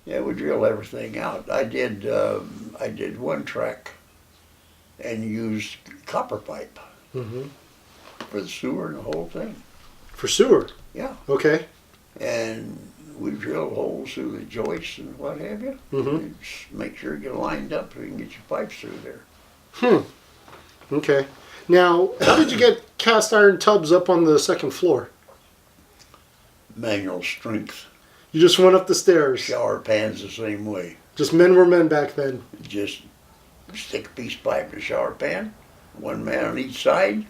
Yeah, we drill everything out. I did one track and used copper pipe Mm-hmm. for the sewer and the whole thing. For sewer? Yeah. Okay. And we drilled holes through the joists and what have you. Mm-hmm. And just make sure you get lined up so you can get your pipes through there. Okay. Now, how did you get cast iron tubs up on the second floor? Manual strength. You just went up the stairs. Shower pans the same way. Just men were men back then. Just stick a piece of pipe in the shower pan, one man on each side.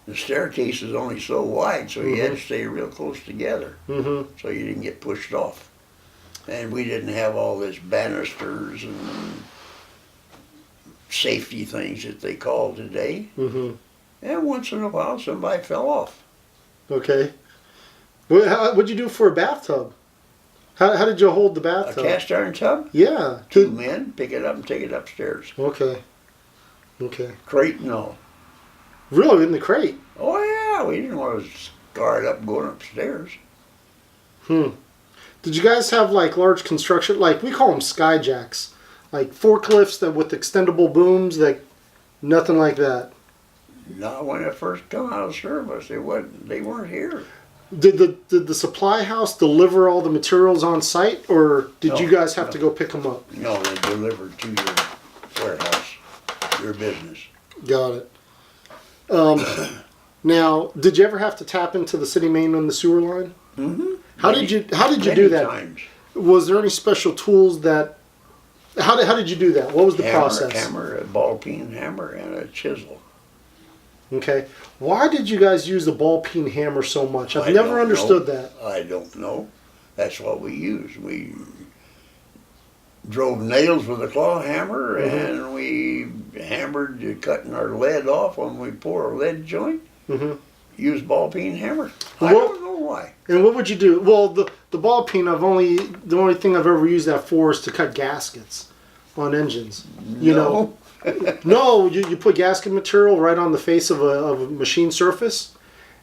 The staircase is only so wide, so you had to stay real close together Mm-hmm. so you didn't get pushed off. And we didn't have all this banisters and safety things that they call today. Mm-hmm. And once in a while, somebody fell off. Okay. What'd you do for a bathtub? How did you hold the A bathtub? cast iron tub, Yeah. two men, pick it up and take it upstairs. Okay. Okay. Crate and all. Really, in the crate? Oh yeah, we didn't want to scar it up going upstairs. Did you guys have like large construction, like we call them skyjacks, like forklifts that with extendable booms? That nothing like that. Not when it first come out of service. They weren't here. Did the supply house deliver all the materials on site, or did No, you guys have no. to go pick them up? No, they delivered to your warehouse, your business. Got it. Now, did you ever have to tap into the city main on the sewer line? Mm-hmm. How did you Many do that? Times. Was there any special tools that? How did you do that? What was the process? Hammer, a ball peen hammer, and a chisel. Okay. Why did you guys use the ball peen hammer so much? I've I never don't understood know. that. I don't know. That's what we used. We drove nails with a claw hammer, and we hammered, cutting our lead off when we pour a lead joint. Mm-hmm. Use ball peen hammer. Well, I don't know why. And what would you do? Well, the ball peen, the only thing I've ever used that for is to cut gaskets on engines. You know, no, you put gasket material right on the face of a machine surface,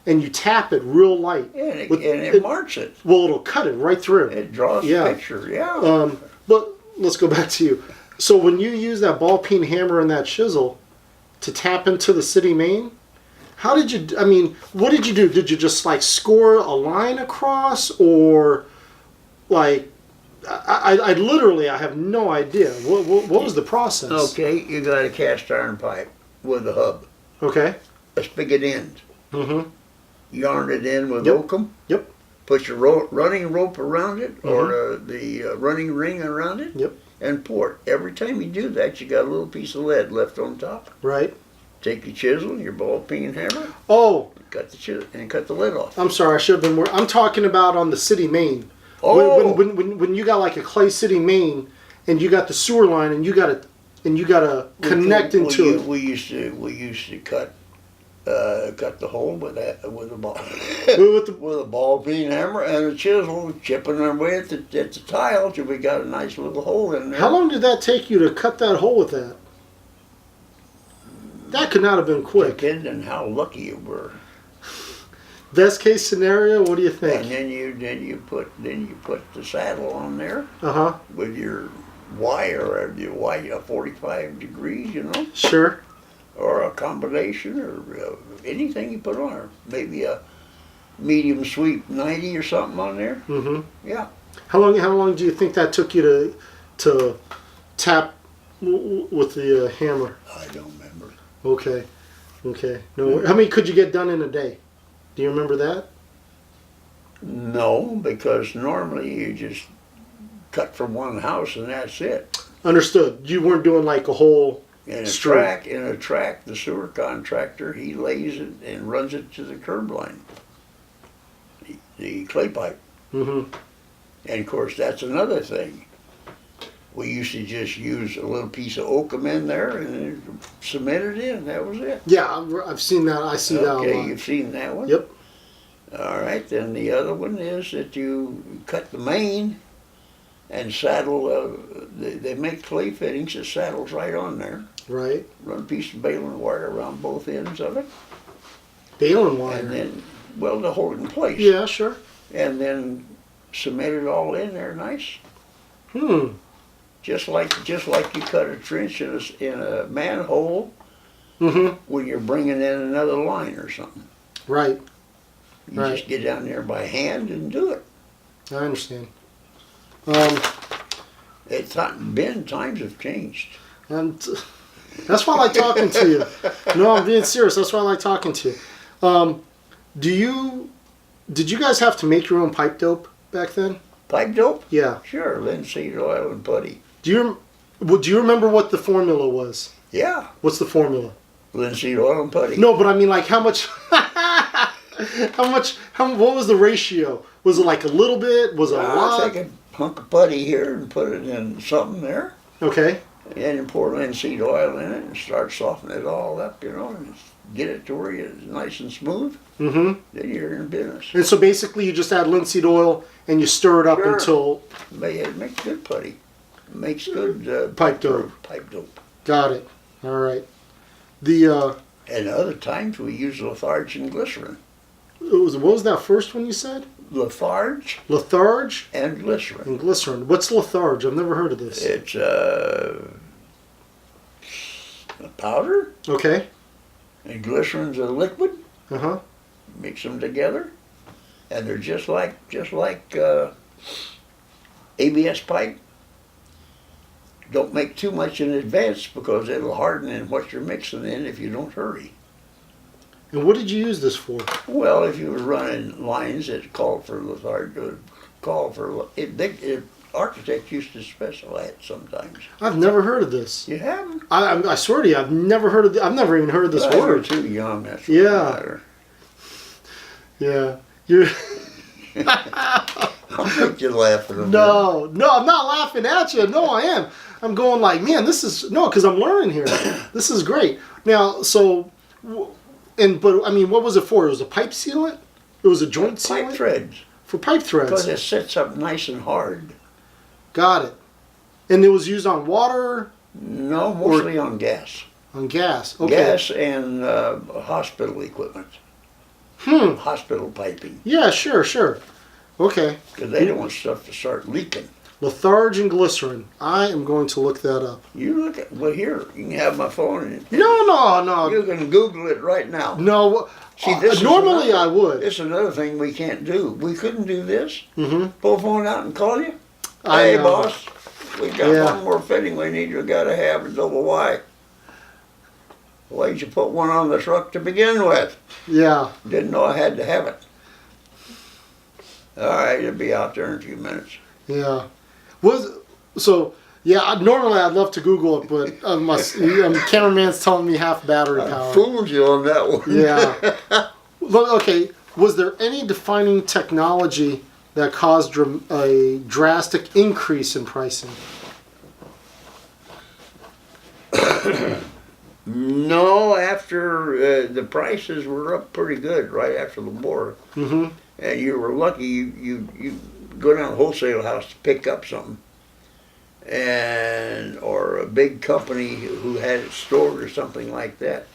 and you tap it real light. Yeah, and it marks it. Well, it'll cut it right through. It draws Yeah. the picture. Yeah. But let's go back to you. So when you use that ball peen hammer and that chisel to tap into the city main, how did you? I mean, what did you do? Did you just like score a line across, or like? I literally I have no idea. What was the process? Okay, you got a cast iron pipe with a hub, Okay. a spigot end. Mm-hmm. Yarn it in with Yep. oakum. Yep. Put your running rope around it, or the running ring around it. Yep. And pour it. Every time you do that, you got a little piece of lead left on top. Right. Take your chisel, your ball peen hammer, Oh, cut the chisel, and cut the lid off. I'm sorry. I should have been more. I'm talking about on the city main. Oh, When you got like a clay city main, and you got the sewer line, and you got to connect into it. We used to cut the hole with a ball with a ball peen hammer and a chisel, chipping our way at the tile till we got a nice little hole in there. How long did that take you to cut that hole with that? That could not have been quick. Depending on how lucky you were. Best case scenario, what do you think? And then you put the saddle on there Uh-huh. with your wire, 45 degrees, Sure. or a combination, or anything you put on there. Maybe a medium sweep 90 or something on there. Mm-hmm. Yeah. How long do you think that took you to tap with the hammer? I don't remember. Okay. No. How many could you get done in a day? Do you remember that? No, because normally you just cut from one house and that's it. Understood. You weren't doing like a whole In a street. track, the sewer contractor, he lays it and runs it to the curb line. The clay pipe. Mm-hmm. And of course, that's another thing. We used to just use a little piece of oakum in there and cement it in. That was it. Yeah, I've seen that. I see that a Okay, lot. you've seen that one? Yep. All right, then the other one is that you cut the main and saddle, they make clay fittings that saddles right on there. Right. Run a piece of baling wire around both ends of it. Baling wire. And then, well, to hold it in place. Yeah, sure. And then cement it all in there nice. Just like you cut a trench in a manhole when you're bringing in another line or something. Right. You just get down there by hand and do it. I understand. Times have changed. And that's why I like talking to you. No, I'm being serious. That's why I like talking to you. Did you guys have to make your own pipe dope back then? Pipe dope? Yeah. Sure, linseed oil and putty. Do you remember what the formula was? Yeah. What's the formula? Linseed oil and putty. No, but I mean, like, how much? What was the ratio? Was it like a little bit? Was it a lot? I'll take a hunk of putty here and put it in something there. Okay. And then pour linseed oil in it and start softening it all up, and get it to where it's nice and smooth. Mm-hmm. Then you're in business. And so basically you just add linseed oil and you stir it up until... It makes good putty. It makes good pipe dope. Pipe dope. Got it. All right. And other times we use Lafarge and glycerin. What was that first one you said? Lafarge. Lafarge? And glycerin. And glycerin. What's Lafarge? I've never heard of this. It's a powder. Okay. And glycerin's a liquid. Uh-huh. Mix them together. And they're just like ABS pipe. Don't make too much in advance because it'll harden in what you're mixing in if you don't hurry. And what did you use this for? Well, if you were running lines that called for Lafarge, architects used to specify it sometimes. I've never heard of this. You haven't? I swear to you, I've never heard of. I've never even heard of this word. You're too young. That's yeah. Yeah. You're. I'll make you laugh at them. No, I'm not laughing at you. No, I am. I'm going like, man, this is because I'm learning here. This is great. Now, but I mean, what was it for? It was a pipe sealant. It was a joint sealant. Pipe threads. For pipe threads. Because it sits up nice and hard. Got it. And it was used on water. No, mostly on gas. On gas. Okay. Gas and hospital equipment. Hospital piping. Yeah, sure. Okay. Because they don't want stuff to start leaking. Lafarge and glycerin. I am going to look that up. You look at, here, you can have my phone. No. You can Google it right now. No. See, normally I would. This is another thing we can't do. We couldn't do this. Mm-hmm. Pull the phone out and call you. Hey, boss, we got one more fitting we need. You got to have a double Y. Why'd you put one on the truck to begin with? Yeah. Didn't know I had to have it. All right, it'll be out there in a few minutes. Yeah. Normally I'd love to Google it, but my cameraman's telling me half battery power. I fooled you on that one. Yeah. Well, okay, was there any defining technology that caused a drastic increase in pricing? No, after the prices were up pretty good right after the war. Mm-hmm. And you were lucky, you go down to a wholesale house to pick up something, or a big company who had it stored or something like that,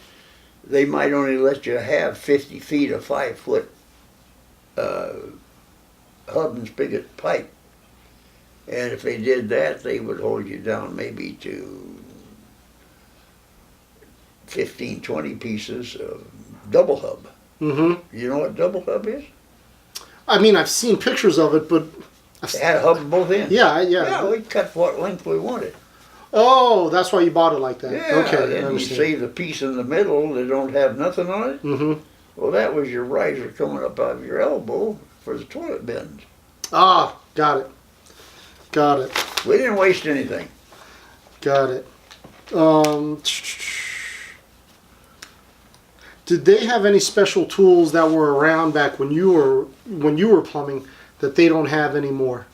they might only let you have 50 feet of 5-foot hub and spigot pipe. And if they did that, they would hold you down maybe to 15, 20 pieces of double hub. Mm-hmm. You know what double hub is? I mean, I've seen pictures of it, but... It had a hub at both ends. Yeah. Yeah, we cut what length we wanted. Oh, that's why you bought it like that. Yeah, okay, then you save the piece in the middle that don't have nothing on it. Mm-hmm. Well, that was your riser coming up out of your elbow for the toilet bends. Ah, got it. We didn't waste anything. Got it. Did they have any special tools that were around back when you were plumbing that they don't have anymore,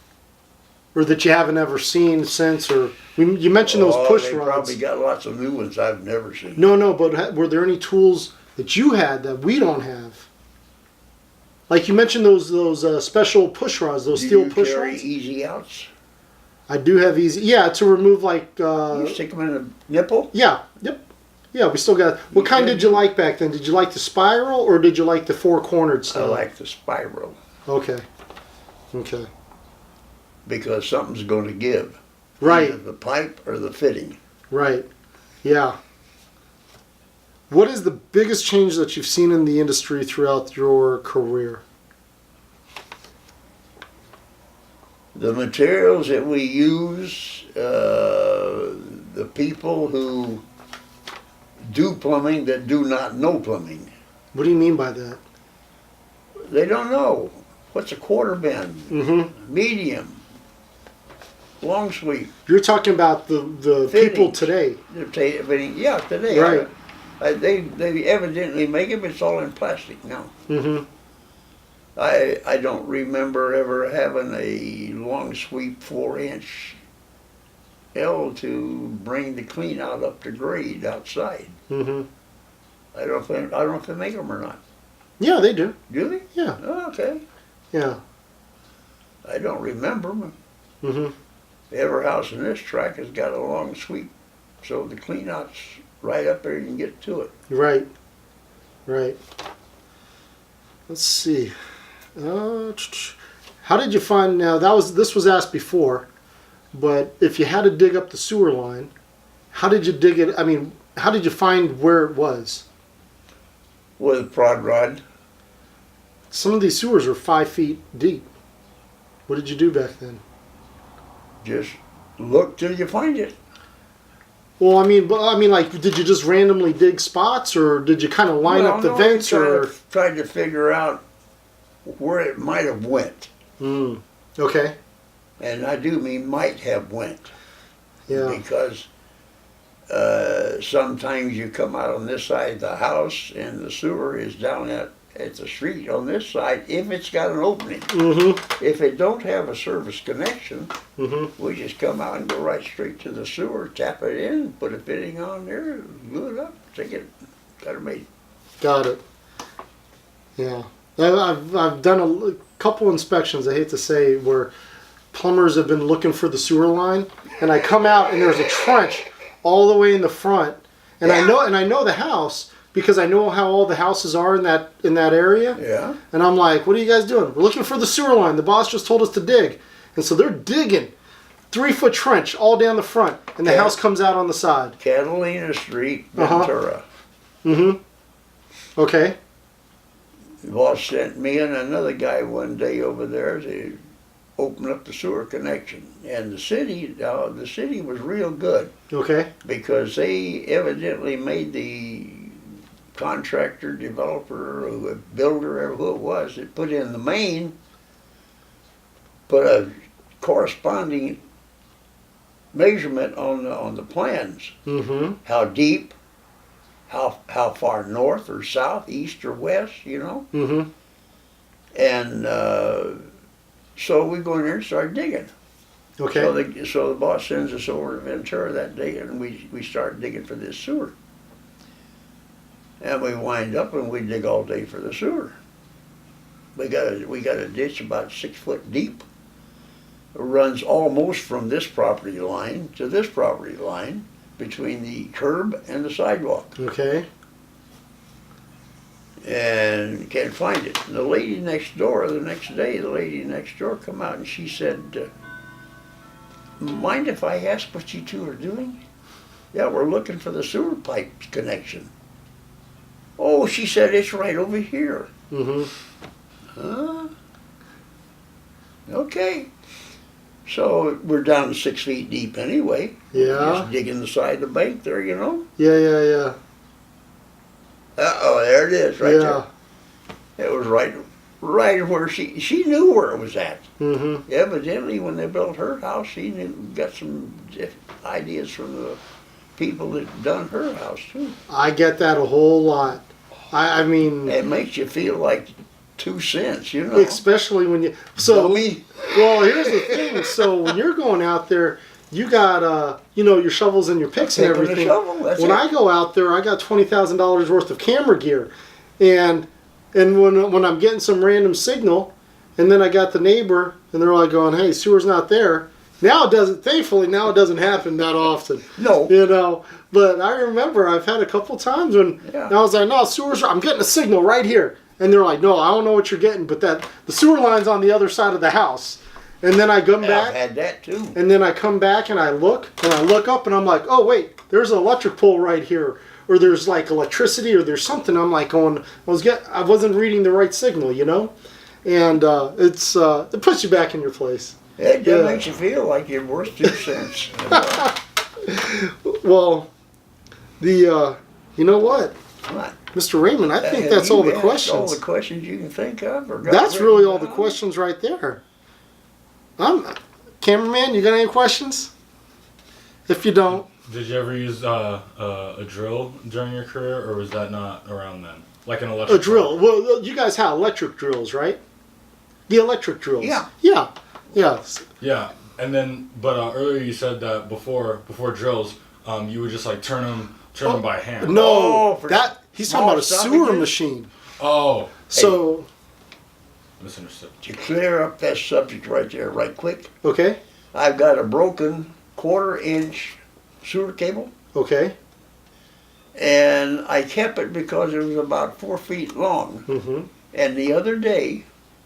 or that you haven't ever seen since? Or you mentioned those push rods. They probably got lots of new ones I've never seen. No, but were there any tools that you had that we don't have? Like you mentioned those special push rods, those steel push rods. Easy outs? I do have easy. Yeah, to remove like. You stick them in a nipple. Yeah. Yep. Yeah, we still got. What kind did you like back then? Did you like the spiral or did you like the four-cornered style? I like the spiral. Okay. because something's going to give. Right. Either the pipe or the fitting. Right. Yeah. What is the biggest change that you've seen in the industry throughout your career? The materials that we use, the people who do plumbing that do not know plumbing. What do you mean by that? They don't know. What's a quarter bend? Mm-hmm. Medium? Long sweep? You're talking about the people today. Yeah, today. Right. They evidently make it, but it's all in plastic now. Mm-hmm. I don't remember ever having a long sweep 4-inch L to bring the clean out up to grade outside. Mm-hmm. I don't know if they make them or not. Yeah, they do. Do they? Yeah. Oh, okay. Yeah. I don't remember them. Mm-hmm. Every house in this track has got a long sweep, so the clean out's right up there. You can get to it. Right. Right. Let's see. How did you find? Now this was asked before, but if you had to dig up the sewer line, how did you dig it? I mean, how did you find where it was? With a prod rod. Some of these sewers are 5 feet deep. What did you do back then? Just look till you find it. Well, I mean, like, did you just randomly dig spots, or did you kind of line up the vents, or tried to figure out where it might have went? Okay. And I do mean might have went. Yeah. Because sometimes you come out on this side of the house and the sewer is down at the street on this side if it's got an opening. Mm-hmm. If it don't have a service connection, Mm-hmm. we just come out and go right straight to the sewer, tap it in, put a fitting on there, glue it up, take it, got it made. Got it. Yeah. I've done a couple inspections, I hate to say, where plumbers have been looking for the sewer line, and I come out and there's a trench all the way in the front, and Yeah. I know the house because I know how all the houses are in that area. Yeah. And I'm like, what are you guys doing? We're looking for the sewer line. The boss just told us to dig. And so they're digging 3-foot trench all down the front, and the Yeah. house comes out on the side. Catalina Street, Uh-huh. Ventura. Mm-hmm. Okay. The boss sent me and another guy one day over there to open up the sewer connection. And the city was real good Okay. because they evidently made the contractor, developer, or builder, or who it was, that put in the main, put a corresponding measurement on the plans. Mm-hmm. How deep, how far north or south, east or west, you know. Mm-hmm. And so we go in there and start digging. Okay. So the boss sends us over to Ventura that day, and we start digging for this sewer. And we wind up and we dig all day for the sewer. We got a ditch about 6 foot deep. It runs almost from this property line to this property line, between the curb and the sidewalk. Okay. And can't find it. And the lady next door, the next day, the lady next door come out and she said, mind if I ask what you two are doing? Yeah, we're looking for the sewer pipe connection. Oh, she said, it's right over here. Mm-hmm. Huh? Okay. So we're down to 6 feet deep anyway. Yeah. Just digging the side of the bank there, you know. Yeah. Uh-oh, there it is, right Yeah. there. It was right where she knew where it was at. Mm-hmm. Evidently, when they built her house, she got some ideas from the people that done her house too. I get that a whole lot. I mean, It makes you feel like 2 cents, you know. especially when you so. Dummy. Well, here's the thing. So when you're going out there, you got your shovels and your picks and Pick with a everything. shovel, that's When it. I go out there, I got $20,000 worth of camera gear, and when I'm getting some random signal, and then I got the neighbor, and they're like going, "Hey, sewer's not there." Now it doesn't. Thankfully, now it doesn't happen that often. No. But I remember I've had a couple times when Yeah. I was like, "No, sewer's. I'm getting a signal right here," and they're like, "No, I don't know what you're getting, but the sewer line's on the other side of the house." And then I come I've back, had that too. and then I come back and I look up and I'm like, oh wait, there's an electric pole right here, or there's like electricity, or there's something. I'm like going, I wasn't reading the right signal, you know, and it puts you back in your place. It just makes you feel like you're worth 2 cents. Well, you know what? What? Mr. Raymond, I think that's all the questions. All the questions you can think of? Or That's really all the questions right there. Cameraman, you got any questions? If you don't. Did you ever use a drill during your career, or was that not around then? Like an electric drill. Well, you guys had electric drills, right? The electric drills. Yeah. Yeah. Yeah. Yeah, and then, but earlier you said that before drills, you would just like turn them by hand. No, he's talking about a sewer stoppages? machine. Oh, So, misunderstood. To clear up that subject right there, right quick, okay, I've got a broken 1/4-inch sewer cable, okay. and I kept it because it was about 4 feet long. Mm-hmm. And the other day,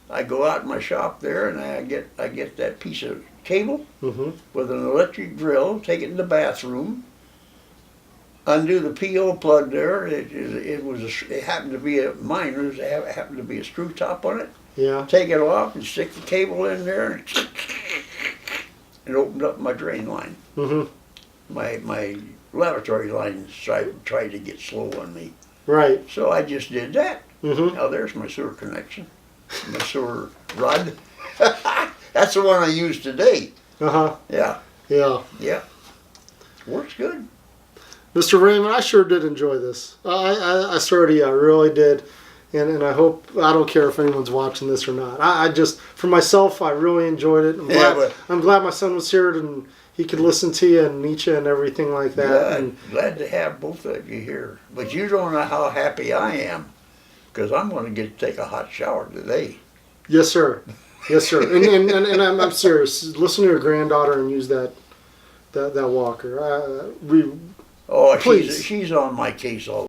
I go out in my shop there, and I get that piece of cable Mm-hmm. with an electric drill, take it in the bathroom, undo the PO plug there. It happened to be a miner's. It happened to be a screw top on it. Yeah. Take it off and stick the cable in there, and it opened up my drain line. Mm-hmm. My lavatory line tried to get slow on me, Right. so I just did that. Mm-hmm. Now there's my sewer connection, my sewer rod. That's the one I use today. Uh-huh. Yeah, Yeah. yeah, works good. Mr. Raymond, I sure did enjoy this. I really did. And I hope, I don't care if anyone's watching this or not. I just, for myself, I really enjoyed it. I'm glad my son was here and he could listen to you and meet you and everything like that. Yeah, And glad to have both of you here. But you don't know how happy I am, because I'm going to get to take a hot shower today. yes, sir. Yes, sir. And I'm serious. Listen to your granddaughter and use that walker. Oh, Please. she's on my case all